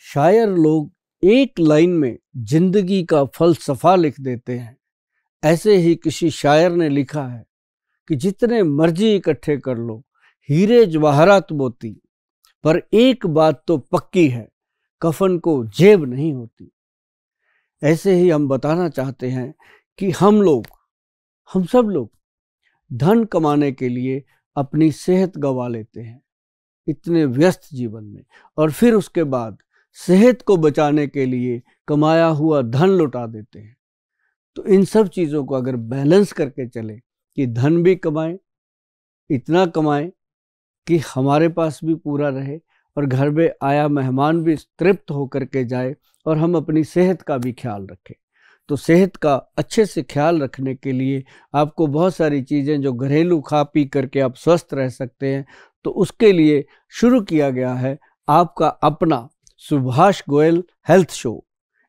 शायर लोग एक लाइन में जिंदगी का फलसफा लिख देते हैं। ऐसे ही किसी शायर ने लिखा है कि जितने मर्जी इकट्ठे कर लो हीरे जवाहरात मोती, पर एक बात तो पक्की है, कफन को जेब नहीं होती। ऐसे ही हम बताना चाहते हैं कि हम सब लोग धन कमाने के लिए अपनी सेहत गंवा लेते हैं इतने व्यस्त जीवन में, और फिर उसके बाद सेहत को बचाने के लिए कमाया हुआ धन लुटा देते हैं। तो इन सब चीज़ों को अगर बैलेंस करके चले कि धन भी कमाएं, इतना कमाएं कि हमारे पास भी पूरा रहे और घर में आया मेहमान भी तृप्त होकर के जाए, और हम अपनी सेहत का भी ख्याल रखें। तो सेहत का अच्छे से ख्याल रखने के लिए आपको बहुत सारी चीज़ें जो घरेलू खा पी करके आप स्वस्थ रह सकते हैं, तो उसके लिए शुरू किया गया है आपका अपना सुभाष गोयल हेल्थ शो।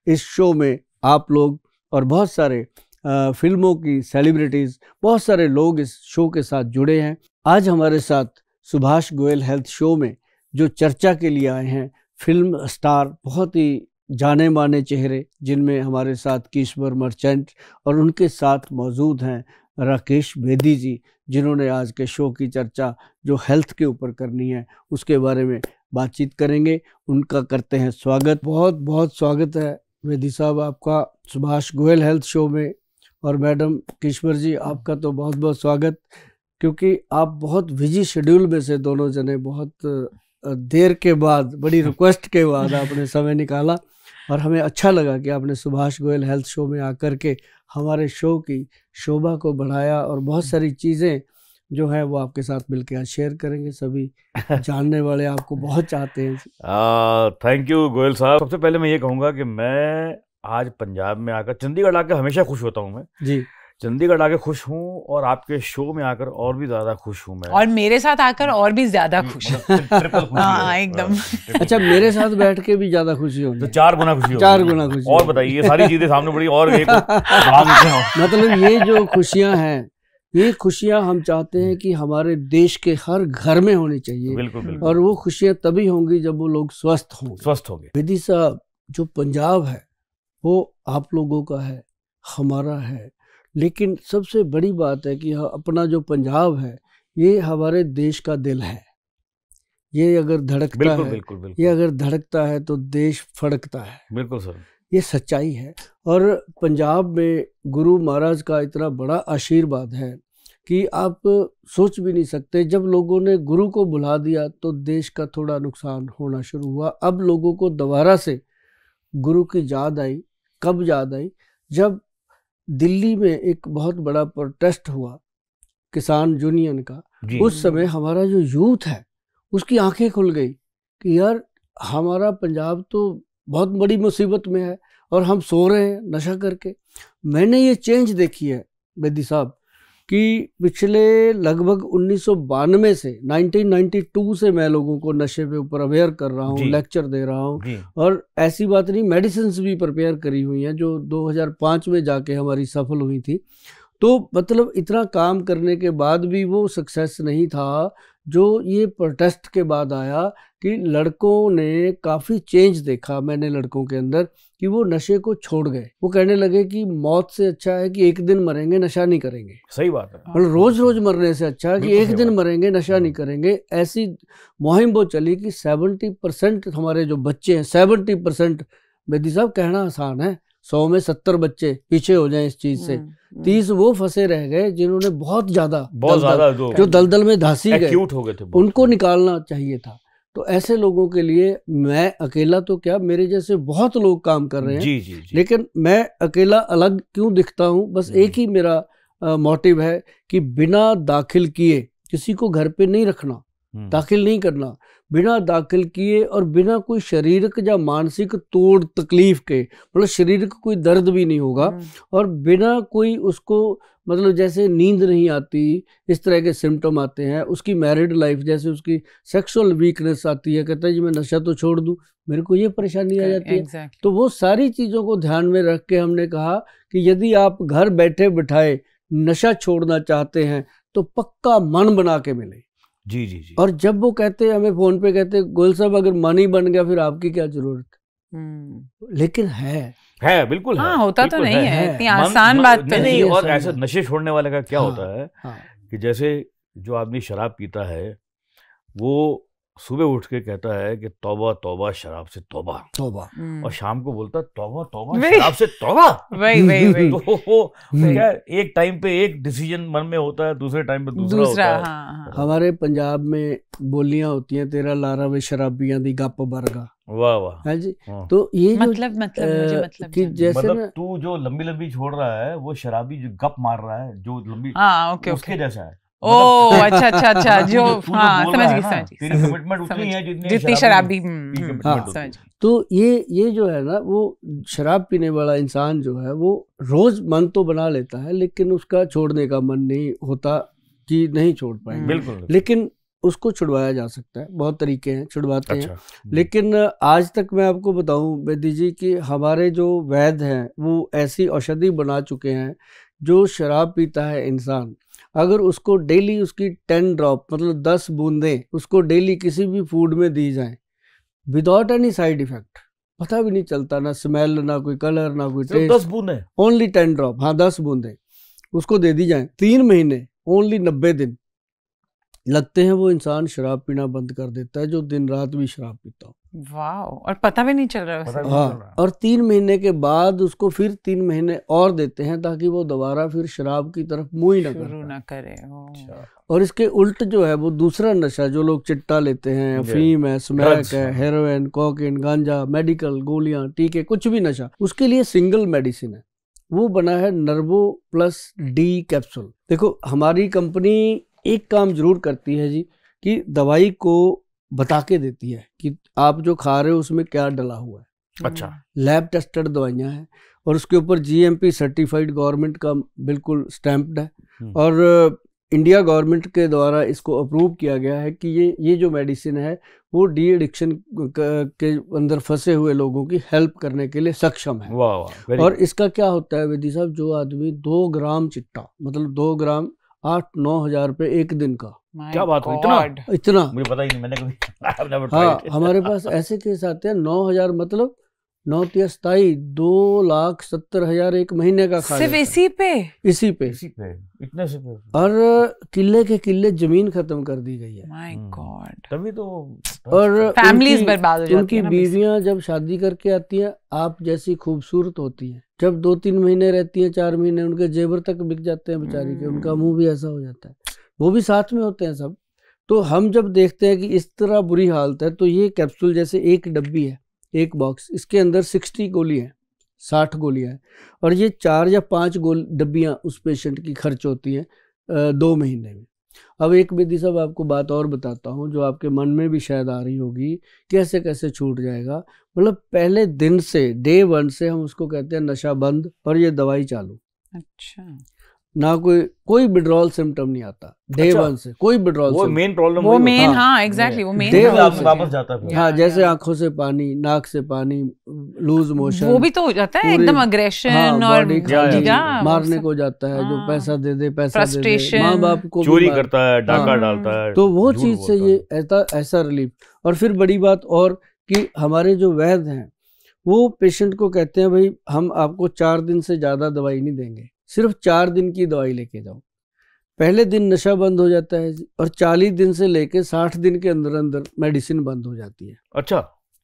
इस शो में आप लोग और बहुत सारे फिल्मों की सेलिब्रिटीज़, बहुत सारे लोग इस शो के साथ जुड़े हैं। आज हमारे साथ सुभाष गोयल हेल्थ शो में जो चर्चा के लिए आए हैं फिल्म स्टार, बहुत ही जाने माने चेहरे, जिनमें हमारे साथ किशोर मर्चेंट और उनके साथ मौजूद हैं राकेश बेदी जी, जिन्होंने आज के शो की चर्चा जो हेल्थ के ऊपर करनी है उसके बारे में बातचीत करेंगे। उनका करते हैं स्वागत। बहुत बहुत स्वागत है बेदी साहब आपका सुभाष गोयल हेल्थ शो में। और मैडम किशोर जी, आपका तो बहुत बहुत स्वागत, क्योंकि आप बहुत बिजी शेड्यूल में से दोनों जने बहुत देर के बाद, बड़ी रिक्वेस्ट के बाद आपने समय निकाला, और हमें अच्छा लगा कि आपने सुभाष गोयल हेल्थ शो में आकर के हमारे शो की शोभा को बढ़ाया, और बहुत सारी चीज़ें जो है वो आपके साथ मिलकर आज शेयर करेंगे। सभी जानने वाले आपको बहुत चाहते हैं। थैंक यू गोयल साहब। सबसे पहले मैं ये कहूँगा कि मैं आज पंजाब में आकर, चंडीगढ़ आकर हमेशा खुश होता हूँ मैं जी। चंडीगढ़ आके खुश हूँ, और आपके शो में आकर और भी ज्यादा खुश हूँ मैं, और मेरे साथ आकर और भी ज्यादा खुश हूँ। हाँ, एकदम। अच्छा, मेरे साथ बैठ के भी ज्यादा खुशी होगी, तो 4 गुना खुशी होगी। 4 गुना खुशी। और बताइए, सारी चीजें सामने पड़ी और एक मतलब ये जो खुशियाँ हैं, ये खुशियाँ हम चाहते हैं कि हमारे देश के हर घर में होनी चाहिए। बिल्कुल बिल्कुल। और वो खुशियाँ तभी होंगी जब वो लोग स्वस्थ होंगे। बेदी साहब, जो पंजाब है वो आप लोगों का है, हमारा है, लेकिन सबसे बड़ी बात है कि अपना जो पंजाब है ये हमारे देश का दिल है। ये अगर धड़कता है, बिल्कुल। ये अगर धड़कता है तो देश फड़कता है। बिल्कुल सर, ये सच्चाई है। और पंजाब में गुरु महाराज का इतना बड़ा आशीर्वाद है कि आप सोच भी नहीं सकते। जब लोगों ने गुरु को बुला दिया तो देश का थोड़ा नुकसान होना शुरू हुआ। अब लोगों को दोबारा से गुरु की याद आई। कब याद आई? जब दिल्ली में एक बहुत बड़ा प्रोटेस्ट हुआ किसान यूनियन का, उस समय हमारा जो यूथ है उसकी आंखें खुल गई कि यार हमारा पंजाब तो बहुत बड़ी मुसीबत में है और हम सो रहे हैं नशा करके। मैंने ये चेंज देखी है बेदी साहब कि पिछले लगभग 1992 से 1992 से मैं लोगों को नशे पे ऊपर अवेयर कर रहा हूँ, लेक्चर दे रहा हूँ। और ऐसी बात नहीं, मेडिसिन्स भी प्रिपेयर करी हुई हैं जो 2005 में जाके हमारी सफल हुई थी। तो मतलब इतना काम करने के बाद भी वो सक्सेस नहीं था जो ये प्रोटेस्ट के बाद आया कि लड़कों ने काफ़ी चेंज देखा मैंने लड़कों के अंदर कि वो नशे को छोड़ गए। वो कहने लगे कि मौत से अच्छा है कि एक दिन मरेंगे, नशा नहीं करेंगे। सही बात है। और रोज रोज मरने से अच्छा है कि एक दिन मरेंगे, नशा नहीं करेंगे। ऐसी मुहिम वो चली कि 70% हमारे जो बच्चे हैं, 70%, बेदी साहब कहना आसान है, 100 में 70 बच्चे पीछे हो जाएं इस चीज से, 30 वो फंसे रह गए जिन्होंने बहुत ज्यादा जो दलदल में धंसी गए हो गए थे, उनको निकालना चाहिए था। तो ऐसे लोगों के लिए मैं अकेला तो क्या, मेरे जैसे बहुत लोग काम कर रहे हैं। जी। लेकिन मैं अकेला अलग क्यों दिखता हूँ? बस एक ही मेरा मोटिव है कि बिना दाखिल किए किसी को घर पे नहीं रखना, दाखिल नहीं करना, बिना दाखिल किए और बिना कोई शारीरिक या मानसिक तोड़ तकलीफ के, मतलब शरीर को कोई दर्द भी नहीं होगा, और बिना कोई उसको मतलब जैसे नींद नहीं आती, इस तरह के सिम्टम आते हैं, उसकी मैरिड लाइफ जैसे उसकी सेक्सुअल वीकनेस आती है, कहता है जी मैं नशा तो छोड़ दूं, मेरे को ये परेशानी आ जाती है। तो वो सारी चीज़ों को ध्यान में रख के हमने कहा कि यदि आप घर बैठे बिठाए नशा छोड़ना चाहते हैं तो पक्का मन बना के मिले। जी। और जब वो कहते हैं, हमें फ़ोन पे कहते हैं गोयल साहब अगर मन ही बन गया फिर आपकी क्या ज़रूरत, लेकिन है बिल्कुल है, होता तो नहीं है, इतनी आसान बात तो नहीं। और ऐसे नशे छोड़ने वाले का क्या होता है हाँ। कि जैसे जो आदमी शराब पीता है वो सुबह उठ के कहता है कि तौबा तौबा शराब से तौबा, और शाम को बोलता तौबा तौबा शराब से तौबा। वही तो क्या एक टाइम पे एक डिसीजन मन में होता है, दूसरे टाइम पे दूसरा होता है। हाँ। हमारे पंजाब में बोलियां होती हैं, तेरा लारा वे शराबियां दी गप बरगा। वाह वाह। है जी। तो ये मतलब मतलब कि जैसे ना तू जो लंबी लंबी छोड़ रहा है वो शराबी जो गप मार रहा है जो लंबी, ओके उसके जैसा है। अच्छा जो समझ गई तेरी कमिटमेंट उतनी है जितनी शराबी। तो ये जो है ना, वो शराब पीने वाला इंसान जो है वो रोज मन तो बना लेता है, लेकिन उसका छोड़ने का मन नहीं होता कि नहीं छोड़ पाएंगे। बिल्कुल। लेकिन उसको छुड़वाया जा सकता है, बहुत तरीके हैं, छुड़वाते हैं। लेकिन आज तक मैं आपको बताऊं बेदी जी कि हमारे जो वैद्य हैं वो ऐसी औषधि बना चुके हैं, जो शराब पीता है इंसान, अगर उसको डेली उसकी 10 ड्रॉप मतलब 10 बूंदें उसको डेली किसी भी फूड में दी जाएं विदाउट एनी साइड इफेक्ट, पता भी नहीं चलता, ना स्मेल, ना कोई कलर, ना कोई टेस्ट, 10 बूंदें, ओनली 10 ड्रॉप, हाँ 10 बूंदें उसको दे दी जाएं, 3 महीने, ओनली 90 दिन लगते हैं, वो इंसान शराब पीना बंद कर देता है, जो दिन रात भी शराब पीता हो। वाह, और पता भी नहीं चल रहा है। हाँ, और 3 महीने के बाद उसको फिर 3 महीने और देते हैं ताकि वो दोबारा फिर शराब की तरफ मुंह ही ना करे। और इसके उल्ट जो है वो दूसरा नशा जो लोग चिट्टा लेते हैं, अफीम है, स्मैक है, हेरोइन, कोकीन, गांजा, मेडिकल गोलियां, टीके, कुछ भी नशा, उसके लिए सिंगल मेडिसिन है, वो बना है नर्वो प्लस डी कैप्सूल। देखो हमारी कंपनी एक काम जरूर करती है जी, कि दवाई को बता के देती है कि आप जो खा रहे हो उसमें क्या डला हुआ है। अच्छा। लैब टेस्टेड दवाइयाँ हैं और उसके ऊपर जीएमपी सर्टिफाइड गवर्नमेंट का बिल्कुल स्टैम्प्ड है, और इंडिया गवर्नमेंट के द्वारा इसको अप्रूव किया गया है कि ये जो मेडिसिन है वो डी एडिक्शन के अंदर फंसे हुए लोगों की हेल्प करने के लिए सक्षम है। वाह वाह। और इसका क्या होता है वेदी साहब, जो आदमी 2 ग्राम चिट्टा मतलब 2 ग्राम 8-9 हज़ार रुपये एक दिन का, क्या बात है, इतना मुझे पता ही नहीं, मैंने कभी हाँ हमारे पास ऐसे केस आते हैं 9,000 मतलब 9-27 2,70,000 एक महीने का खा सिर्फ इसी पे इतने से पे। और किले के किले जमीन खत्म कर दी गई है। My God. तभी तो और फैमिलीज बर्बाद हो जाती है। उनकी बीवियां जब शादी करके आती हैं आप जैसी खूबसूरत होती हैं, जब 2-3 महीने रहती हैं, 4 महीने, उनके जेवर तक बिक जाते हैं बेचारी के, उनका मुंह भी ऐसा हो जाता है, वो भी साथ में होते हैं सब। तो हम जब देखते हैं कि इस तरह बुरी हालत है, तो ये कैप्सूल जैसे एक डब्बी है, एक बॉक्स, इसके अंदर 60 गोली है, 60 गोलियां हैं, और ये 4 या 5 डब्बियां उस पेशेंट की खर्च होती हैं 2 महीने में। अब एक विधि साहब आपको बात और बताता हूँ जो आपके मन में भी शायद आ रही होगी, कैसे कैसे छूट जाएगा। मतलब पहले दिन से, डे 1 से हम उसको कहते हैं नशा बंद और ये दवाई चालू। अच्छा। ना कोई विड्रॉल सिम्टम नहीं आता डे 1 से, कोई विड्रॉल, वो मेन प्रॉब्लम, वो मेन, हाँ एग्जैक्टली, वो मेन डे 1 से वापस जाता है। हाँ, जैसे आंखों से पानी, नाक से पानी, लूज मोशन, वो भी तो हो जाता है एकदम अग्रेशन, और मारने को जाता है, जो पैसा दे दे, पैसा दे दे, माँ बाप को चोरी करता है, डाका डालता है, तो वो चीज से ये ऐसा रिलीफ। और फिर बड़ी बात और कि हमारे जो वैद्य हैं वो पेशेंट को कहते हैं भाई हम आपको 4 दिन से ज्यादा दवाई नहीं देंगे, सिर्फ 4 दिन की दवाई लेके जाओ। पहले दिन नशा बंद हो जाता है और 40 दिन से लेके 60 दिन के अंदर अंदर मेडिसिन बंद हो जाती है। अच्छा।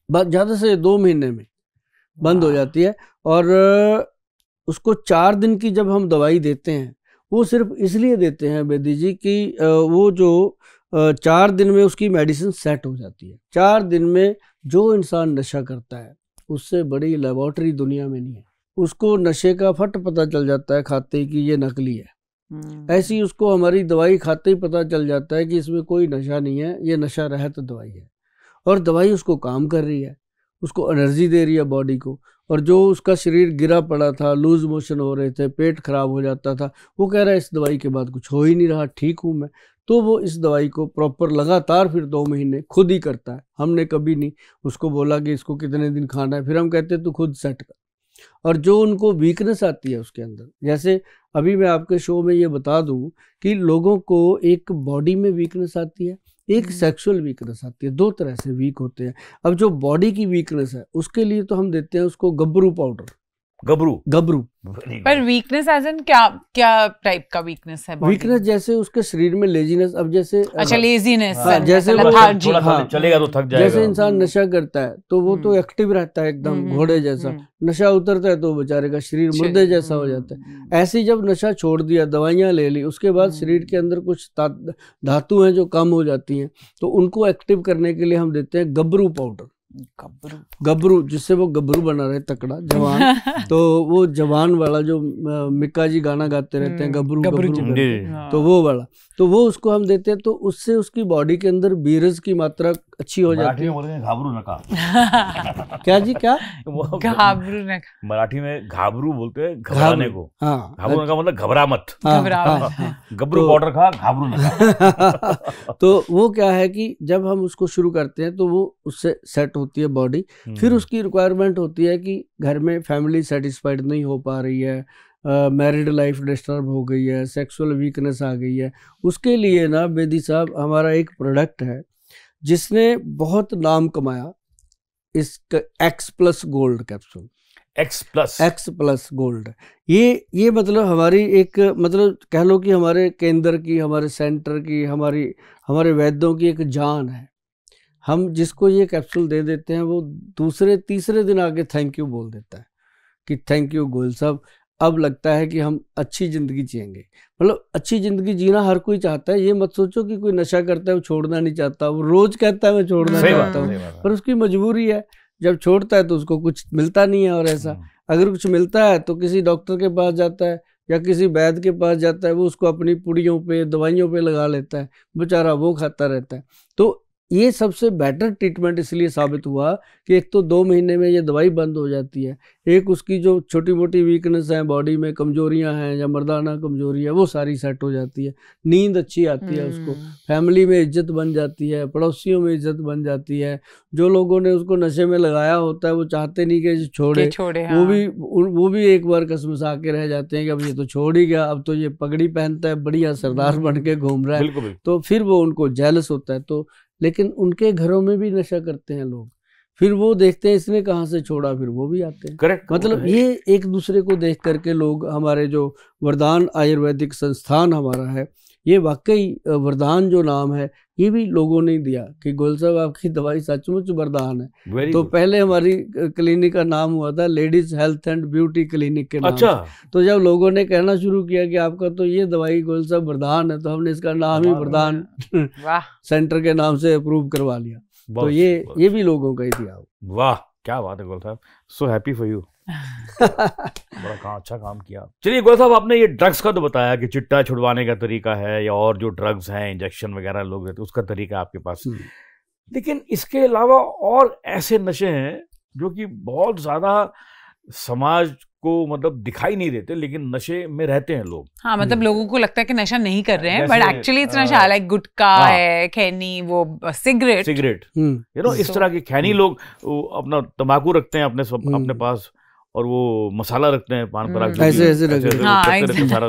ज़्यादा से 2 महीने में बंद हो जाती है। और उसको 4 दिन की जब हम दवाई देते हैं, वो सिर्फ इसलिए देते हैं बेदी जी कि वो जो 4 दिन में उसकी मेडिसिन सेट हो जाती है। 4 दिन में जो इंसान नशा करता है उससे बड़ी लेबोरेटरी दुनिया में नहीं है। उसको नशे का फट पता चल जाता है खाते ही कि ये नकली है। ऐसे ही उसको हमारी दवाई खाते ही पता चल जाता है कि इसमें कोई नशा नहीं है, ये नशा रहित दवाई है। और दवाई उसको काम कर रही है, उसको एनर्जी दे रही है बॉडी को। और जो उसका शरीर गिरा पड़ा था, लूज मोशन हो रहे थे, पेट खराब हो जाता था, वो कह रहा है इस दवाई के बाद कुछ हो ही नहीं रहा, ठीक हूँ मैं। तो वो इस दवाई को प्रॉपर लगातार फिर 2 महीने खुद ही करता है। हमने कभी नहीं उसको बोला कि इसको कितने दिन खाना है, फिर हम कहते हैं तू खुद सेट कर। और जो उनको वीकनेस आती है उसके अंदर, जैसे अभी मैं आपके शो में ये बता दूं कि लोगों को एक बॉडी में वीकनेस आती है, एक सेक्सुअल वीकनेस आती है। 2 तरह से वीक होते हैं। अब जो बॉडी की वीकनेस है उसके लिए तो हम देते हैं उसको गबरू पाउडर। गबरू पर वीकनेस एज इन क्या टाइप का वीकनेस है? वीकनेस जैसे उसके शरीर में लेजीनेस, अब जैसे अच्छा लेजीनेस, जैसे चलेगा तो थक जाएगा। जैसे इंसान नशा करता है तो वो तो एक्टिव रहता है एकदम घोड़े जैसा, नशा उतरता है तो बेचारे का शरीर मुर्दे जैसा हो जाता है। ऐसे जब नशा छोड़ दिया, दवाइयां ले ली, उसके बाद शरीर के अंदर कुछ धातु हैं जो कम हो जाती हैं, तो उनको एक्टिव करने के लिए हम देते हैं गबरू पाउडर। गबरू जिससे वो गबरू बना रहे, तकड़ा जवान। तो वो जवान वाला जो मिक्का जी गाना गाते रहते हैं, गबरू गबरू, तो वो वाला, तो वो उसको हम देते हैं। तो उससे उसकी बॉडी के अंदर बीरज की मात्रा अच्छी हो जाती है। घाबरू नका क्या जी क्या? घाबरू नका मराठी में घाबरू बोलते हैं घबराने को। हाँ, घाबरू नका मतलब घबरा मत। गबरू पाउडर खा, घाबरू नका। तो वो क्या है कि जब हम उसको शुरू करते हैं तो वो उससे सेट होती है बॉडी। फिर उसकी रिक्वायरमेंट होती है कि घर में फैमिली सेटिस्फाइड नहीं हो पा रही है, मैरिड लाइफ डिस्टर्ब हो गई है, सेक्सुअल वीकनेस आ गई है। उसके लिए ना बेदी साहब हमारा एक प्रोडक्ट है जिसने बहुत नाम कमाया, इसका X+ gold capsule. X+ gold, ये मतलब हमारी एक, मतलब कह लो कि हमारे केंद्र की, हमारे सेंटर की, हमारे वैद्यों की एक जान है। हम जिसको ये कैप्सूल दे देते हैं वो दूसरे तीसरे दिन आके थैंक यू बोल देता है कि थैंक यू गोयल साहब, अब लगता है कि हम अच्छी ज़िंदगी जिएंगे। मतलब अच्छी ज़िंदगी जीना हर कोई चाहता है। ये मत सोचो कि कोई नशा करता है वो छोड़ना नहीं चाहता, वो रोज़ कहता है मैं छोड़ना चाहता हूँ, पर उसकी मजबूरी है। जब छोड़ता है तो उसको कुछ मिलता नहीं है, और ऐसा अगर कुछ मिलता है तो किसी डॉक्टर के पास जाता है या किसी वैद्य के पास जाता है, वो उसको अपनी पुड़ियों पे, दवाइयों पे लगा लेता है, बेचारा वो खाता रहता है। तो ये सबसे बेटर ट्रीटमेंट इसलिए साबित हुआ कि एक तो 2 महीने में ये दवाई बंद हो जाती है, एक उसकी जो छोटी मोटी वीकनेस है, बॉडी में कमजोरियां हैं या मर्दाना कमजोरी है, वो सारी सेट हो जाती है, नींद अच्छी आती है उसको, फैमिली में इज्जत बन जाती है, पड़ोसियों में इज्जत बन जाती है। जो लोगों ने उसको नशे में लगाया होता है वो चाहते नहीं कि छोड़े, हाँ। वो भी एक बार कसमसा के रह जाते हैं कि अब ये तो छोड़ ही गया, अब तो ये पगड़ी पहनता है, बढ़िया सरदार बन के घूम रहा है, तो फिर वो उनको जेलस होता है। तो लेकिन उनके घरों में भी नशा करते हैं लोग, फिर वो देखते हैं इसने कहाँ से छोड़ा, फिर वो भी आते हैं। करेक्ट। मतलब ये एक दूसरे को देख करके लोग, हमारे जो वरदान आयुर्वेदिक संस्थान हमारा है, ये वाकई वरदान जो नाम है ये भी लोगों ने दिया कि गोयल साहब आपकी दवाई सचमुच वरदान है। तो पहले हमारी क्लिनिक का नाम हुआ था ladies health and beauty clinic के नाम। अच्छा। तो जब लोगों ने कहना शुरू किया कि आपका तो ये दवाई गोयल साहब वरदान है, तो हमने इसका नाम ही वरदान सेंटर के नाम से अप्रूव करवा लिया। तो ये भी लोगों का ही दिया। वाह क्या बात है गोयल साहब, सो हैप्पी फॉर यू। बड़ा अच्छा काम किया। चलिए गोयल साहब, आपने ये ड्रग्स का तो बताया कि चिट्टा छुड़वाने का तरीका है, या और जो ड्रग्स हैं इंजेक्शन वगैरह लोग देते उसका तरीका आपके पास, लेकिन इसके अलावा और ऐसे नशे हैं जो कि बहुत ज्यादा समाज को मतलब दिखाई नहीं देते, लेकिन नशे में रहते हैं लोग। हाँ, मतलब लोगों को लगता है कि नशा नहीं कर रहे हैं, बट एक्चुअली इट्स नशा, लाइक गुटखा है, खैनी, वो सिगरेट, यू नो, इस तरह की खैनी लोग अपना तंबाकू रखते हैं अपने पास, और वो मसाला रखते हैं, पान पराग ऐसे सारा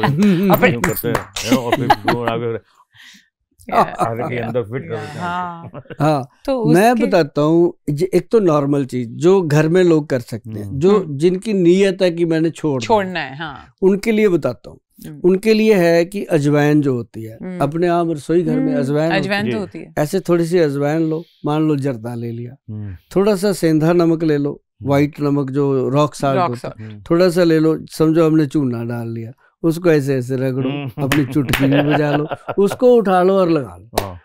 करते हैं और फिर आगे के अंदर फिट करते हैं। हाँ, तो मैं बताता हूँ, एक तो नॉर्मल चीज जो घर में लोग कर सकते हैं, जो जिनकी नीयत है कि मैंने छोड़ना है, हाँ, उनके लिए बताता हूँ। उनके लिए है कि अजवाइन जो होती है, अपने आप रसोई घर में अजवाइन तो होती है, ऐसे थोड़ी सी अजवाइन लो, मान लो जर्दा ले लिया, थोड़ा सा सेंधा नमक ले लो, व्हाइट नमक जो रॉक साल्ट होता है, थोड़ा सा ले लो, समझो हमने चूना डाल लिया, उसको ऐसे ऐसे रगड़ो, अपनी चुटकी में बजा लो, उसको उठा लो और लगा लो।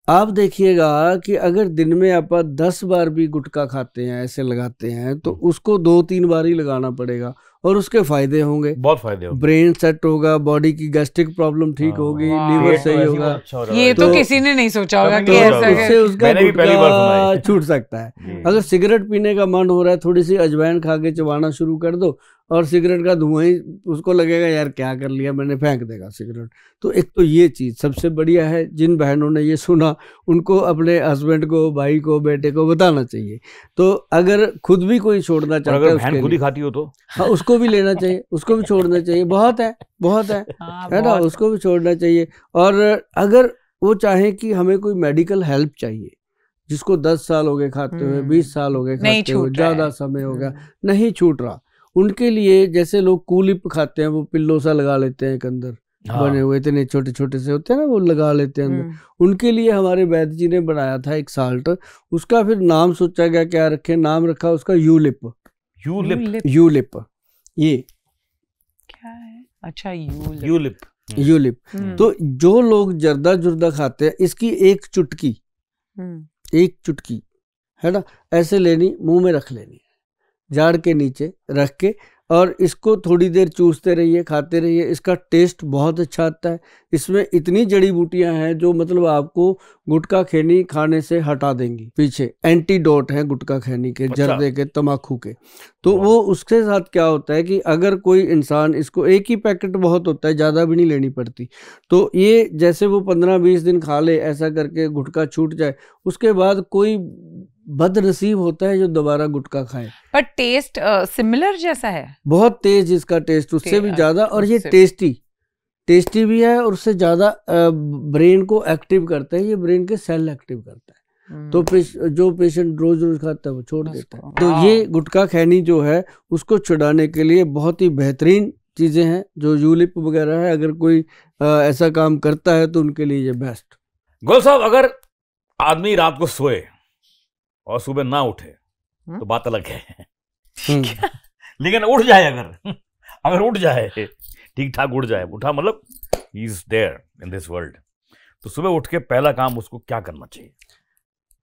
आप देखिएगा कि अगर दिन में आप 10 बार भी गुटखा खाते हैं, ऐसे लगाते हैं, तो उसको 2-3 बार ही लगाना पड़ेगा, और उसके फायदे होंगे, बहुत फायदे होंगे। ब्रेन सेट होगा, बॉडी की गैस्ट्रिक प्रॉब्लम ठीक होगी, लीवर सही होगा। ये तो किसी ने नहीं सोचा होगा कि उससे उसका गुटखा छूट सकता है। अगर सिगरेट पीने का मन हो रहा है, थोड़ी सी अजवाइन खा के चबाना शुरू कर दो, और सिगरेट का धुआं ही उसको लगेगा यार क्या कर लिया मैंने, फेंक देगा सिगरेट। तो एक तो ये चीज़ सबसे बढ़िया है, जिन बहनों ने ये सुना उनको अपने हस्बैंड को, भाई को, बेटे को बताना चाहिए। तो अगर खुद भी कोई छोड़ना चाहता है, बहन खुद ही खाती हो तो हाँ, उसको भी लेना चाहिए, उसको भी छोड़ना चाहिए, बहुत है ना, उसको भी छोड़ना चाहिए। और अगर वो चाहे कि हमें कोई मेडिकल हेल्प चाहिए, जिसको 10 साल हो गए खाते हुए, 20 साल हो गए खाते हुए, ज़्यादा समय हो गया, नहीं छूट रहा, उनके लिए जैसे लोग कूलिप खाते हैं, वो पिल्लो सा लगा लेते हैं एक अंदर बने हुए, इतने छोटे छोटे से होते हैं ना, वो लगा लेते हैं अंदर, उनके लिए हमारे वैद्य जी ने बनाया था एक साल्ट, उसका फिर नाम सोचा गया क्या रखे, नाम रखा उसका यूलिप। यूलिप ये क्या है? अच्छा, यूलिप। तो जो लोग जर्दा जुर्दा खाते हैं, इसकी एक चुटकी है ना, ऐसे लेनी, मुंह में रख लेनी, जाड़ के नीचे रख के, और इसको थोड़ी देर चूसते रहिए, खाते रहिए, इसका टेस्ट बहुत अच्छा आता है। इसमें इतनी जड़ी बूटियां हैं जो मतलब आपको गुटखा खैनी खाने से हटा देंगी पीछे, एंटीडोट हैं गुटखा खैनी के, जर्दे के, तम्बाकू के। तो वो उसके साथ क्या होता है कि अगर कोई इंसान इसको, एक ही पैकेट बहुत होता है, ज़्यादा भी नहीं लेनी पड़ती, तो ये जैसे वो 15-20 दिन खा ले, ऐसा करके गुटखा छूट जाए, उसके बाद कोई बदनसीब होता है जो दोबारा गुटखा खाए। पर टेस्ट सिमिलर जैसा है, बहुत तेज इसका टेस्ट, उससे भी ज्यादा, और ये टेस्टी भी है, और उससे ज्यादा ब्रेन को एक्टिव करता है, ये ब्रेन के सेल एक्टिव करता है। तो जो पेशेंट रोज रोज खाता है वो छोड़ देता है। तो ये गुटखा खैनी जो है उसको छुड़ाने के लिए बहुत ही बेहतरीन चीजें हैं, जो यूलिप वगैरह है, अगर कोई ऐसा काम करता है तो उनके लिए ये बेस्ट। गोयल साहब, अगर आदमी रात को सोए और सुबह ना उठे तो बात अलग है लेकिन उठ जाए, अगर उठ जाए, ठीक ठाक उठ जाए, उठा मतलब ही is there in this world, तो सुबह उठ के पहला काम उसको क्या करना चाहिए?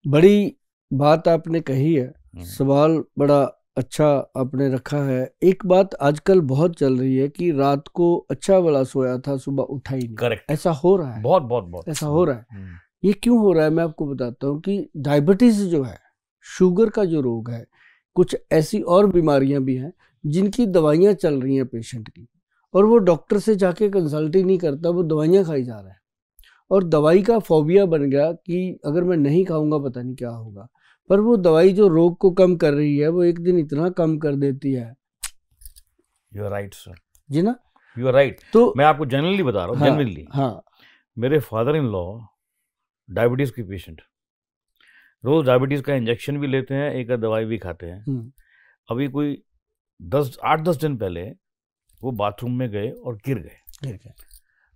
बड़ी बात आपने कही है, सवाल बड़ा अच्छा आपने रखा है। एक बात आजकल बहुत चल रही है कि रात को अच्छा वाला सोया था, सुबह उठा ही नहीं। करेक्ट, ऐसा हो रहा है, बहुत ऐसा हो रहा है। ये क्यों हो रहा है मैं आपको बताता हूँ कि डायबिटीज जो है, शुगर का जो रोग है, कुछ ऐसी और बीमारियां भी हैं जिनकी दवाइयां चल रही हैं पेशेंट की, और वो डॉक्टर से जाके कंसल्ट ही नहीं करता, वो दवाइयां खाई जा रहा है, और दवाई का फोबिया बन गया कि अगर मैं नहीं खाऊंगा पता नहीं क्या होगा। पर वो दवाई जो रोग को कम कर रही है, वो एक दिन इतना कम कर देती है। यू आर राइट सर जी ना, यू आर राइट। तो मैं आपको जनरली बता रहा हूँ, जनरली मेरे फादर इन लॉ डायबिटीज के पेशेंट, रोज डायबिटीज का इंजेक्शन भी लेते हैं, एक दवाई भी खाते हैं। अभी कोई 8-10 दिन पहले वो बाथरूम में गए और गिर गए।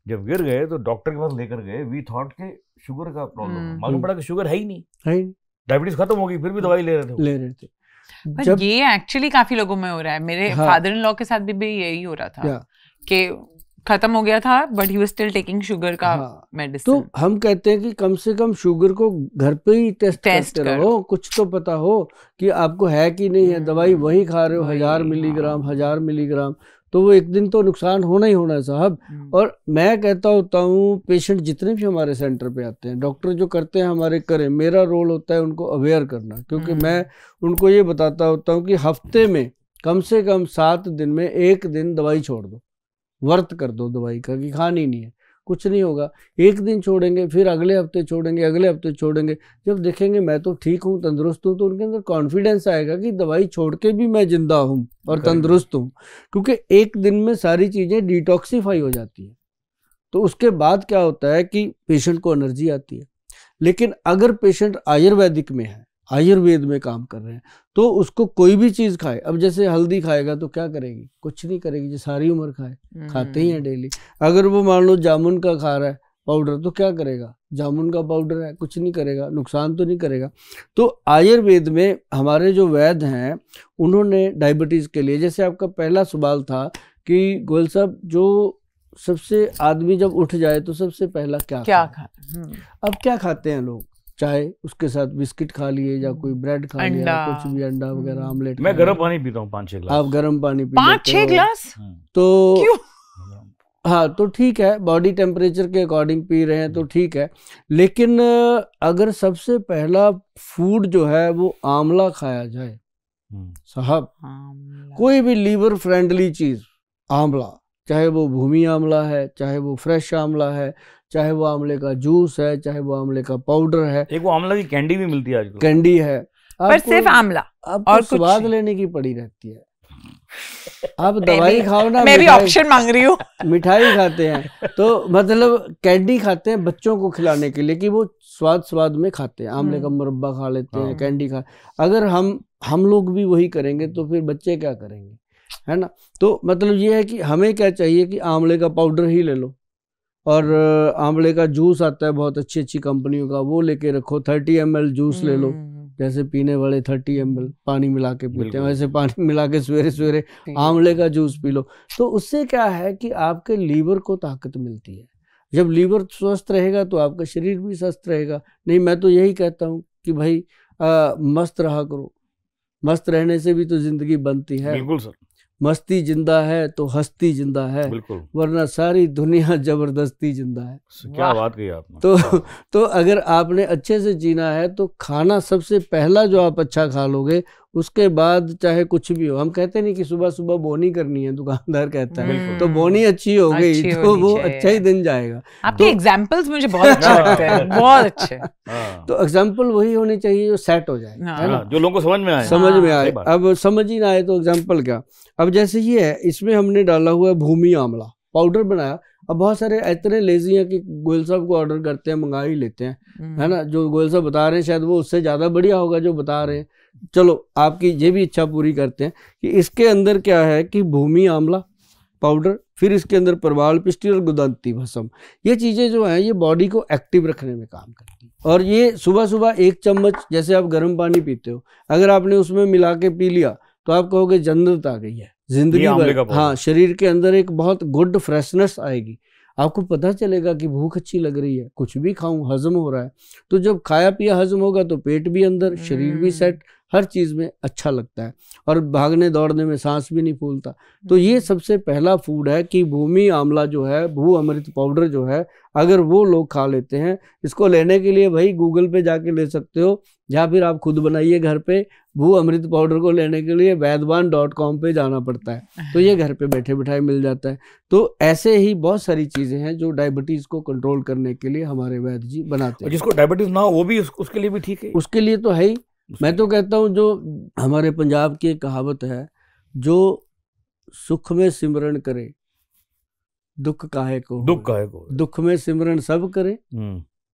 जब गिर गए तो डॉक्टर के पास लेकर गए, वी थॉट के शुगर का प्रॉब्लम, मालूम पड़ा कि शुगर है ही नहीं, डायबिटीज खत्म हो गई, फिर भी दवाई ले रहे थे। पर ये एक्चुअली काफी लोगों में हो रहा है। मेरे फादर इन लॉ के साथ भी यही हो रहा था कि खत्म हो गया था, but he was still taking sugar का मेडिसिन। तो हम कहते हैं कि कम से कम शुगर को घर पे ही टेस्ट करते रहो, कुछ तो पता हो कि आपको है कि नहीं है। दवाई वही खा रहे हो 1000 मिलीग्राम, तो वो एक दिन तो नुकसान होना ही होना है साहब। और मैं कहता होता हूँ, पेशेंट जितने भी हमारे सेंटर पे आते हैं, डॉक्टर जो करते हैं हमारे करें, मेरा रोल होता है उनको अवेयर करना, क्योंकि मैं उनको ये बताता होता हूँ कि हफ्ते में कम से कम 7 दिन में 1 दिन दवाई छोड़ दो, वर्त कर दो दवाई का कि खानी नहीं है, कुछ नहीं होगा। 1 दिन छोड़ेंगे, फिर अगले हफ्ते छोड़ेंगे, जब देखेंगे मैं तो ठीक हूँ, तंदुरुस्त हूँ, तो उनके अंदर कॉन्फिडेंस आएगा कि दवाई छोड़ के भी मैं जिंदा हूँ और तंदुरुस्त हूँ, क्योंकि 1 दिन में सारी चीज़ें डिटॉक्सिफाई हो जाती है। तो उसके बाद क्या होता है कि पेशेंट को एनर्जी आती है। लेकिन अगर पेशेंट आयुर्वेदिक में है, आयुर्वेद में काम कर रहे हैं, तो उसको कोई भी चीज खाए, अब जैसे हल्दी खाएगा तो क्या करेगी, कुछ नहीं करेगी, जो सारी उम्र खाए, खाते ही हैं डेली। अगर वो मान लो जामुन का खा रहा है पाउडर, तो क्या करेगा, जामुन का पाउडर है, कुछ नहीं करेगा, नुकसान तो नहीं करेगा। तो आयुर्वेद में हमारे जो वैद्य हैं, उन्होंने डायबिटीज के लिए, जैसे आपका पहला सवाल था कि गोयल साहब, जो सबसे आदमी जब उठ जाए तो सबसे पहला क्या खाए? अब क्या खाते हैं लोग, चाहे उसके साथ बिस्किट खा लिए या कोई ब्रेड खा लिया, कुछ भी, अंडा वगैरह, आमलेट। मैं गर्म पानी पीता हूँ 5-6 गिलास। आप गर्म पानी पी 5-6 गिलास? तो हाँ, तो ठीक है, बॉडी टेम्परेचर के अकॉर्डिंग पी रहे हैं तो ठीक है। लेकिन अगर सबसे पहला फूड जो है वो आंवला खाया जाए साहब, कोई भी लीवर फ्रेंडली चीज, आंवला, चाहे वो भूमि आंवला है, चाहे वो फ्रेश आंवला है, चाहे वो आंवले का जूस है, चाहे वो आंवले का पाउडर है, एक वो आंवला की कैंडी भी मिलती है आजकल, कैंडी है, पर सिर्फ आंवला, और स्वाद लेने की पड़ी रहती है। आप दवाई खाओ ना, मैं भी ऑप्शन मांग रही हूँ। मिठाई खाते हैं तो मतलब कैंडी खाते हैं बच्चों को खिलाने के लिए कि वो स्वाद में खाते हैं, आंवले का मुरब्बा खा लेते हैं, कैंडी खा। अगर हम लोग भी वही करेंगे तो फिर बच्चे क्या करेंगे, है ना। तो मतलब ये है कि हमें क्या चाहिए कि आंवले का पाउडर ही ले लो, और आंवले का जूस आता है बहुत अच्छी अच्छी कंपनियों का, वो लेके रखो। 30 ml जूस ले लो, जैसे पीने वाले 30 ml पानी मिला के पीते हैं, वैसे पानी मिला के सवेरे सवेरे आंवले का जूस पी लो। तो उससे क्या है कि आपके लीवर को ताकत मिलती है। जब लीवर स्वस्थ रहेगा तो आपका शरीर भी स्वस्थ रहेगा। नहीं, मैं तो यही कहता हूँ कि भाई मस्त रहा करो, मस्त रहने से भी तो जिंदगी बनती है। बिल्कुल सर, मस्ती जिंदा है तो हस्ती जिंदा है, वरना सारी दुनिया जबरदस्ती जिंदा है। क्या बात कही आपने। तो अगर आपने अच्छे से जीना है तो खाना सबसे पहला जो आप अच्छा खा लोगे, उसके बाद चाहे कुछ भी हो। हम कहते नहीं कि सुबह सुबह बोनी करनी है, दुकानदार कहता है, तो बोनी अच्छी हो गई तो वो अच्छा ही दिन जाएगा। आपके एग्जाम्पल्स मुझे बहुत अच्छे लगते हैं, बहुत अच्छे। तो एग्जाम्पल वही होने चाहिए जो सेट हो जाए, है ना, जो लोगों को समझ में आए। अब समझ ही ना आए तो एग्जाम्पल क्या। अब जैसे ये है, इसमें हमने डाला हुआ है भूमि आंवला पाउडर बनाया। अब बहुत सारे इतने लेजी हैं कि गोयल साहब को ऑर्डर करते हैं, मंगा ही लेते हैं, है ना। जो गोयल साहब बता रहे हैं शायद वो उससे ज़्यादा बढ़िया होगा जो बता रहे हैं। चलो आपकी ये भी इच्छा पूरी करते हैं कि इसके अंदर क्या है कि भूमि आंवला पाउडर, फिर इसके अंदर परवाल पिष्टी और गुदंती भस्म। ये चीज़ें जो हैं ये बॉडी को एक्टिव रखने में काम करती हैं। और ये सुबह सुबह 1 चम्मच, जैसे आप गर्म पानी पीते हो, अगर आपने उसमें मिला के पी लिया तो आप कहोगे जन्नत आ गई है जिंदगी भर। हाँ, शरीर के अंदर एक बहुत गुड फ्रेशनेस आएगी। आपको पता चलेगा कि भूख अच्छी लग रही है, कुछ भी खाऊं हजम हो रहा है। तो जब खाया पिया हजम होगा तो पेट भी अंदर, शरीर भी सेट, हर चीज़ में अच्छा लगता है, और भागने दौड़ने में सांस भी नहीं फूलता। तो ये सबसे पहला फूड है कि भूमि आंवला जो है, भू अमृत पाउडर जो है, अगर वो लोग खा लेते हैं, इसको लेने के लिए भाई गूगल पे जाके ले सकते हो, या फिर आप खुद बनाइए घर पे। भू अमृत पाउडर को लेने के लिए वैद्यवान.com पे जाना पड़ता है, तो ये घर पे बैठे बैठाए मिल जाता है। तो ऐसे ही बहुत सारी चीज़ें हैं जो डायबिटीज़ को कंट्रोल करने के लिए हमारे वैद्य जी बनाते हैं। जिसको डायबिटीज़ ना हो वो भी उसके लिए भी ठीक है, उसके लिए तो है ही। मैं तो कहता हूँ, जो हमारे पंजाब की एक कहावत है, जो सुख में सिमरन करे दुख काहे को, दुख में सिमरन सब करे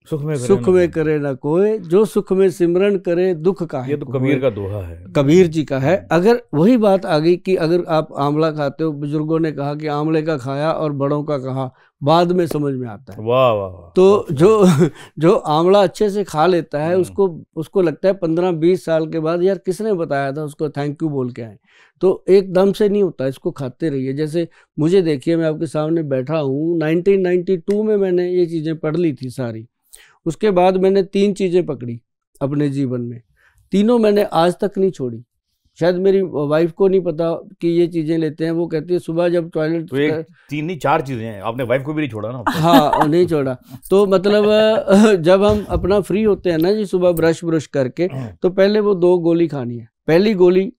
सुख में करे ना कोई, जो सुख में सिमरन करे दुख काहे। ये तो कबीर का दोहा है, कबीर जी का है। अगर वही बात आ गई कि अगर आप आंवला खाते हो, बुजुर्गों ने कहा कि आंवले का खाया और बड़ों का कहा, बाद में समझ में आता है। वाह वाह। तो जो आंवला अच्छे से खा लेता है, उसको लगता है 15-20 साल के बाद, यार किसने बताया था, उसको थैंक यू बोल के आए। तो एकदम से नहीं होता, इसको खाते रहिए। जैसे मुझे देखिए, मैं आपके सामने बैठा हूँ, 1992 में मैंने ये चीज़ें पढ़ ली थी सारी। उसके बाद मैंने 3 चीज़ें पकड़ी अपने जीवन में, तीनों मैंने आज तक नहीं छोड़ी। शायद मेरी वाइफ को नहीं पता कि ये चीज़ें लेते हैं। वो कहती है सुबह जब टॉयलेट, तो 3 नहीं 4 चीज़ें हैं, आपने वाइफ को भी नहीं छोड़ा ना। हाँ, नहीं छोड़ा। तो मतलब जब हम अपना फ्री होते हैं ना जी, सुबह ब्रश करके, तो पहले वो 2 गोली खानी है। पहली गोली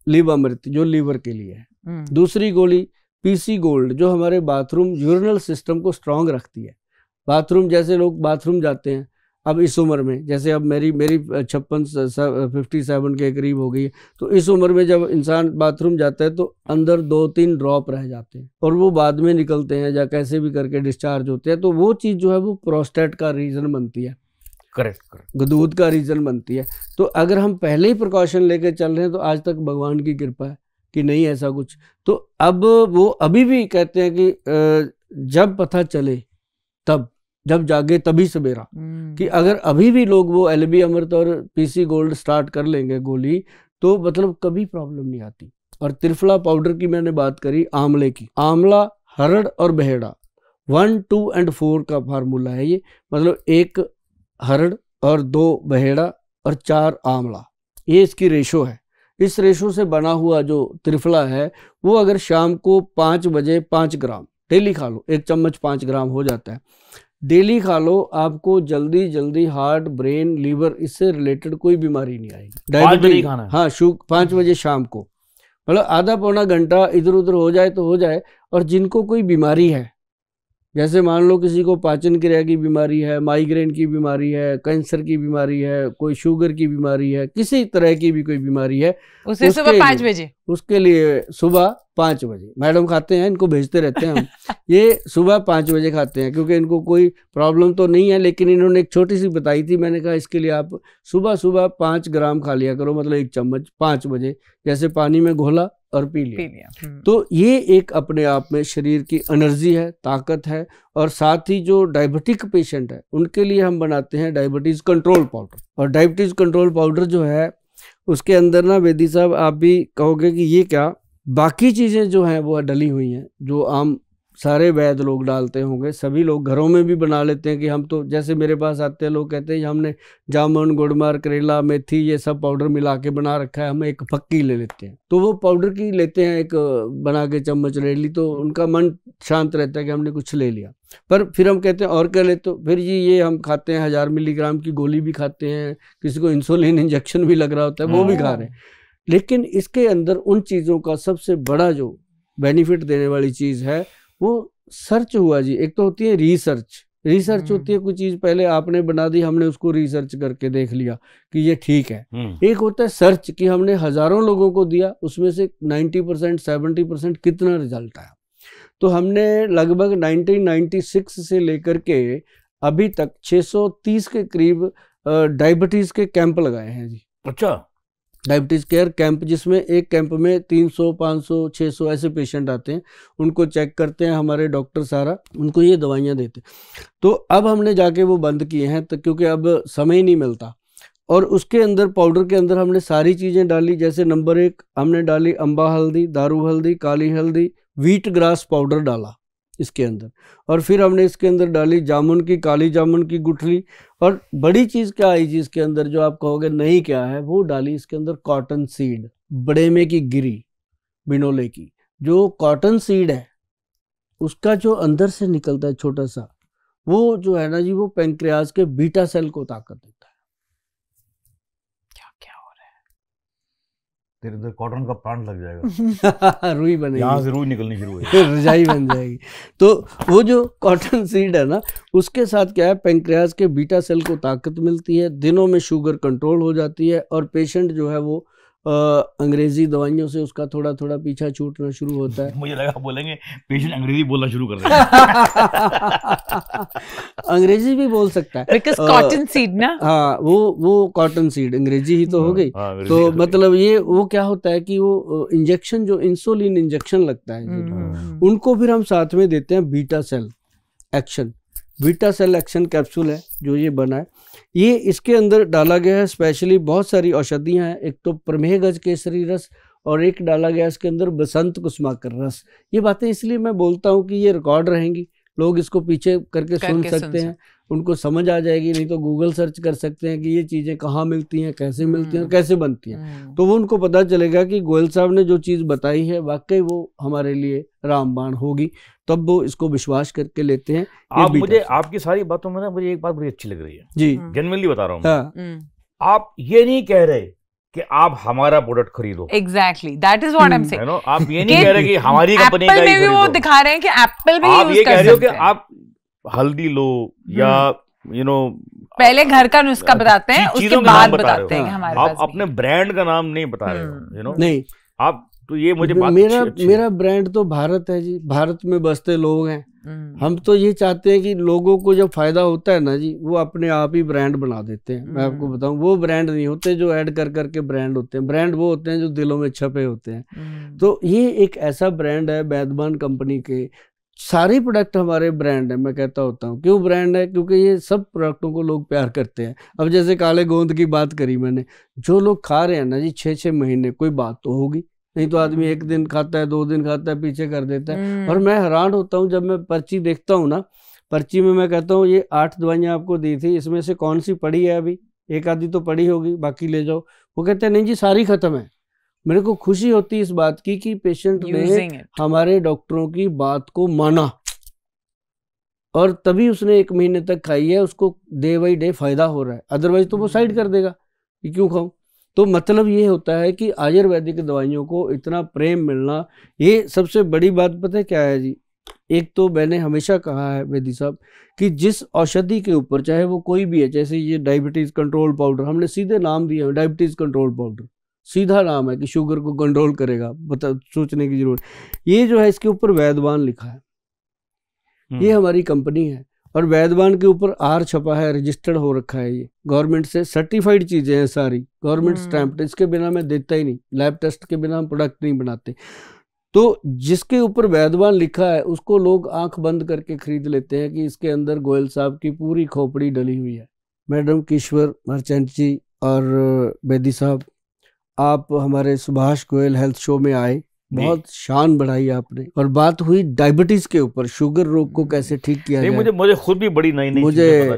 लिवामृत जो लीवर के लिए है, दूसरी गोली पीसी गोल्ड जो हमारे बाथरूम यूरिनल सिस्टम को स्ट्रांग रखती है। बाथरूम, जैसे लोग बाथरूम जाते हैं अब इस उम्र में, जैसे अब मेरी 57 के करीब हो गई है, तो इस उम्र में जब इंसान बाथरूम जाता है तो अंदर 2-3 ड्रॉप रह जाते हैं, और वो बाद में निकलते हैं या कैसे भी करके डिस्चार्ज होते हैं। तो वो चीज़ जो है वो प्रोस्टेट का रीज़न बनती है, करेक्ट, दूध का रीज़न बनती है। तो अगर हम पहले ही प्रिकॉशन लेके चल रहे हैं तो आज तक भगवान की कृपा है कि नहीं ऐसा कुछ। तो अब वो अभी भी कहते हैं कि जब पता चले तब, जब जागे तभी सवेरा, कि अगर अभी भी लोग वो LB अमृत और पीसी गोल्ड स्टार्ट कर लेंगे गोली, तो मतलब कभी प्रॉब्लम नहीं आती। और त्रिफला पाउडर की मैंने बात करी, आंवले की, आंवला, हरड़ और बहेड़ा, 1, 2 और 4 का फार्मूला है ये। मतलब 1 हरड़ और 2 बहेड़ा और 4 आंवला, ये इसकी रेशो है। इस रेशो से बना हुआ जो त्रिफला है, वो अगर शाम को 5 बजे 5 ग्राम डेली खा लो, 1 चम्मच 5 ग्राम हो जाता है, डेली खा लो, आपको जल्दी हार्ट, ब्रेन, लीवर, इससे रिलेटेड कोई बीमारी नहीं आएगी। डायबिटीज, हाँ, 5 बजे शाम को, मतलब आधा पौना घंटा इधर उधर हो जाए तो हो जाए। और जिनको कोई बीमारी है जैसे मान लो किसी को पाचन क्रिया की बीमारी है, माइग्रेन की बीमारी है, कैंसर की बीमारी है, कोई शुगर की बीमारी है, किसी तरह की भी कोई बीमारी है, उसे सुबह 5 बजे, उसके लिए सुबह 5 बजे मैडम खाते हैं, इनको भेजते रहते हैं हम ये सुबह 5 बजे खाते हैं, क्योंकि इनको कोई प्रॉब्लम तो नहीं है, लेकिन इन्होंने एक छोटी सी बताई थी, मैंने कहा इसके लिए आप सुबह 5 ग्राम खा लिया करो, मतलब 1 चम्मच 5 बजे, जैसे पानी में घोला और पी लिया। तो ये एक अपने आप में शरीर की एनर्जी है, ताकत है। और साथ ही जो डायबिटिक पेशेंट है उनके लिए हम बनाते हैं डायबिटीज़ कंट्रोल पाउडर। और डायबिटीज़ कंट्रोल पाउडर जो है उसके अंदर ना बेदी साहब आप भी कहोगे कि ये क्या, बाकी चीज़ें जो हैं वो डली हुई हैं, जो आम सारे वैद्य लोग डालते होंगे, सभी लोग घरों में भी बना लेते हैं कि हम तो, जैसे मेरे पास आते हैं लोग कहते हैं हमने जामुन, गुड़मार, करेला, मेथी ये सब पाउडर मिला के बना रखा है, हम एक फक्की ले लेते हैं। तो वो पाउडर की लेते हैं, एक बना के चम्मच ले ली, तो उनका मन शांत रहता है कि हमने कुछ ले लिया। पर फिर हम कहते हैं और क्या लेते हो, फिर जी ये हम खाते हैं 1000 मिलीग्राम की गोली भी खाते हैं, किसी को इंसुलिन इंजेक्शन भी लग रहा होता है वो भी खा रहे हैं। लेकिन इसके अंदर उन चीज़ों का सबसे बड़ा जो बेनिफिट देने वाली चीज़ है वो सर्च हुआ जी। एक तो होती है रिसर्च होती है, कोई चीज़ पहले आपने बना दी, हमने उसको रिसर्च करके देख लिया कि ये ठीक है। एक होता है सर्च कि हमने हज़ारों लोगों को दिया, उसमें से 90% 70% कितना रिजल्ट आया। तो हमने लगभग 1996 से लेकर के अभी तक 630 के करीब डायबिटीज़ के कैंप लगाए हैं जी। अच्छा, डायबिटीज़ केयर कैंप, जिसमें एक कैंप में 300, 500, 600 ऐसे पेशेंट आते हैं, उनको चेक करते हैं हमारे डॉक्टर, सारा उनको ये दवाइयाँ देते। तो अब हमने जाके वो बंद किए हैं, तो क्योंकि अब समय ही नहीं मिलता। और उसके अंदर पाउडर के अंदर हमने सारी चीज़ें डाली, जैसे नंबर 1 हमने डाली अम्बा हल्दी, दारू हल्दी, काली हल्दी, व्हीट ग्रास पाउडर डाला इसके अंदर। और फिर हमने इसके अंदर डाली जामुन की, काली जामुन की गुठली। और बड़ी चीज़ क्या आई जी इसके अंदर, जो आप कहोगे नहीं क्या है, वो डाली इसके अंदर कॉटन सीड, बड़ेमे की गिरी, बिनोले की। जो कॉटन सीड है उसका जो अंदर से निकलता है छोटा सा, वो जो है ना जी, वो पैंक्रियाज के बीटा सेल को ताकत देता है। तेरे इधर कॉटन का प्लांट लग जाएगा रुई बनेगी, यहाँ से रुई निकलनी शुरू होगी, रजाई बन जाएगी। तो वो जो कॉटन सीड है ना, उसके साथ क्या है, पैंक्रियाज के बीटा सेल को ताकत मिलती है, दिनों में शुगर कंट्रोल हो जाती है, और पेशेंट जो है वो अंग्रेजी दवाइयों से उसका थोड़ा थोड़ा पीछा छूटना शुरू होता है। मुझे लगा बोलेंगे पेशेंट अंग्रेजी बोलना शुरू कर देगा। अंग्रेजी भी बोल सकता है, बिकॉज़ कॉटन सीड ना, हाँ वो कॉटन सीड अंग्रेजी ही तो हो गई। तो मतलब ये वो क्या होता है कि वो इंजेक्शन, जो इंसुलिन इंजेक्शन लगता है उनको फिर हम साथ में देते हैं बीटा सेल एक्शन कैप्सूल है जो ये बना है। ये इसके अंदर डाला गया है स्पेशली बहुत सारी औषधियाँ हैं, एक तो प्रमेह गज केसरी रस, और एक डाला गया इसके अंदर बसंत कुसुमाकर रस। ये बातें इसलिए मैं बोलता हूँ कि ये रिकॉर्ड रहेंगी, लोग इसको पीछे करके सुन सकते हैं, उनको समझ आ जाएगी। नहीं तो गूगल सर्च कर सकते हैं कि ये चीज़ें कहाँ मिलती हैं, कैसे मिलती हैं और कैसे बनती हैं, तो वो उनको पता चलेगा कि गोयल साहब ने जो चीज़ बताई है वाकई वो हमारे लिए रामबाण होगी, तब वो इसको विश्वास करके लेते हैं। आप मुझे आपकी सारी बातों में ना मुझे एक बात बड़ी अच्छी लग रही है जी, जेन्युइनली बता रहा हूँ। हाँ। आप ये नहीं कह रहे कि आप हमारा प्रोडक्ट खरीदो। Exactly, that is what I am saying. आप ये नहीं कह रहे कि हमारी कंपनी का ही खरीदो। एप्पल में भी वो दिखा रहे हैं कि एप्पल भी आप ये कह रहे हो कि आप हल्दी लो या पहले घर का नुस्खा बताते हैं, उसके बाद बताते हैं कि हमारे पास आप अपने ब्रांड का नाम नहीं बता रहे हो, नहीं आप तो ये मुझे बात मेरा ब्रांड तो भारत है जी, भारत में बसते लोग हैं। हम तो ये चाहते हैं कि लोगों को जब फायदा होता है ना जी, वो अपने आप ही ब्रांड बना देते हैं। मैं आपको बताऊं, वो ब्रांड नहीं होते जो ऐड कर करके ब्रांड होते हैं, ब्रांड वो होते हैं जो दिलों में छपे होते हैं। तो ये एक ऐसा ब्रांड है वैद्यमान कंपनी के, सारे प्रोडक्ट हमारे ब्रांड है। मैं कहता होता हूँ क्यों ब्रांड है, क्योंकि ये सब प्रोडक्टों को लोग प्यार करते हैं। अब जैसे काले गोंद की बात करी मैंने, जो लोग खा रहे हैं ना जी 6-6 महीने, कोई बात तो होगी, नहीं तो आदमी 1 दिन खाता है, 2 दिन खाता है, पीछे कर देता है। और मैं हैरान होता हूँ जब मैं पर्ची देखता हूँ ना, पर्ची में मैं कहता हूँ ये 8 दवाइयाँ आपको दी थी, इसमें से कौन सी पड़ी है, अभी एक आधी तो पड़ी होगी, बाकी ले जाओ। वो कहते हैं नहीं जी सारी खत्म है। मेरे को खुशी होती है इस बात की कि पेशेंट ने हमारे डॉक्टरों की बात को माना और तभी उसने 1 महीने तक खाई है, उसको डे बाई डे फायदा हो रहा है, अदरवाइज तो वो साइड कर देगा कि क्यों खाऊं। तो मतलब ये होता है कि आयुर्वेदिक दवाइयों को इतना प्रेम मिलना, ये सबसे बड़ी बात पता है क्या है जी, एक तो मैंने हमेशा कहा है बेदी साहब कि जिस औषधि के ऊपर, चाहे वो कोई भी है, जैसे ये डायबिटीज कंट्रोल पाउडर, हमने सीधे नाम दिया है डायबिटीज कंट्रोल पाउडर, सीधा नाम है कि शुगर को कंट्रोल करेगा, बता सोचने की जरूरत। ये जो है इसके ऊपर वैद्यवान लिखा है, ये हमारी कंपनी है, और वैद्यवान के ऊपर आर छपा है, रजिस्टर्ड हो रखा है, ये गवर्नमेंट से सर्टिफाइड चीजें हैं सारी, गवर्नमेंट स्टैम्प, इसके बिना मैं देता ही नहीं, लैब टेस्ट के बिना हम प्रोडक्ट नहीं बनाते। तो जिसके ऊपर वैद्यवान लिखा है उसको लोग आंख बंद करके खरीद लेते हैं कि इसके अंदर गोयल साहब की पूरी खोपड़ी डली हुई है। मैडम किश्वर मर्चेंट जी और बेदी साहब, आप हमारे सुभाष गोयल हेल्थ शो में आए, बहुत शान बढ़ाई आपने, और बात हुई डायबिटीज के ऊपर, शुगर रोग को कैसे ठीक किया जाए। मुझे खुद भी बड़ी नई मुझे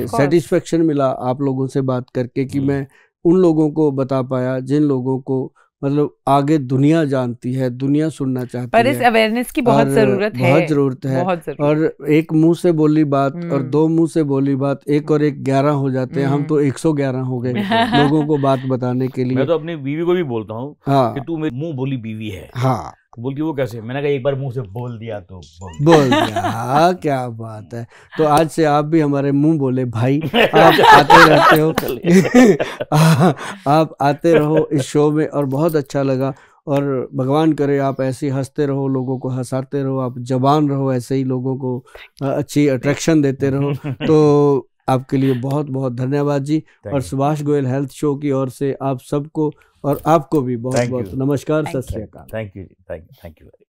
सेटिस्फेक्शन मिला आप लोगों से बात करके कि मैं उन लोगों को बता पाया जिन लोगों को मतलब आगे दुनिया जानती है, दुनिया सुनना चाहती पर है। इस अवेयरनेस की बहुत जरूरत है, बहुत जरूरत है। और एक मुंह से बोली बात और दो मुंह से बोली बात, एक और एक 11 हो जाते हैं, हम तो 111 हो गए लोगों को बात बताने के लिए। मैं तो अपनी बीवी को भी बोलता हूँ कि तू मेरी मुंह बोली बीवी है। हाँ, बोलती वो कैसे? मैंने कहा एक बार मुंह से बोल दिया तो बोल दिया। हाँ, क्या बात है। तो आज से आप भी हमारे मुंह बोले भाई, आप आते रहते हो आप आते रहो इस शो में, और बहुत अच्छा लगा। और भगवान करे आप ऐसे हंसते रहो, लोगों को हंसाते रहो, आप जवान रहो, ऐसे ही लोगों को अच्छी अट्रैक्शन देते रहो। तो आपके लिए बहुत बहुत धन्यवाद जी। और सुभाष गोयल हेल्थ शो की ओर से आप सबको और आपको भी बहुत बहुत नमस्कार, सत श्री अकाल। Thank you.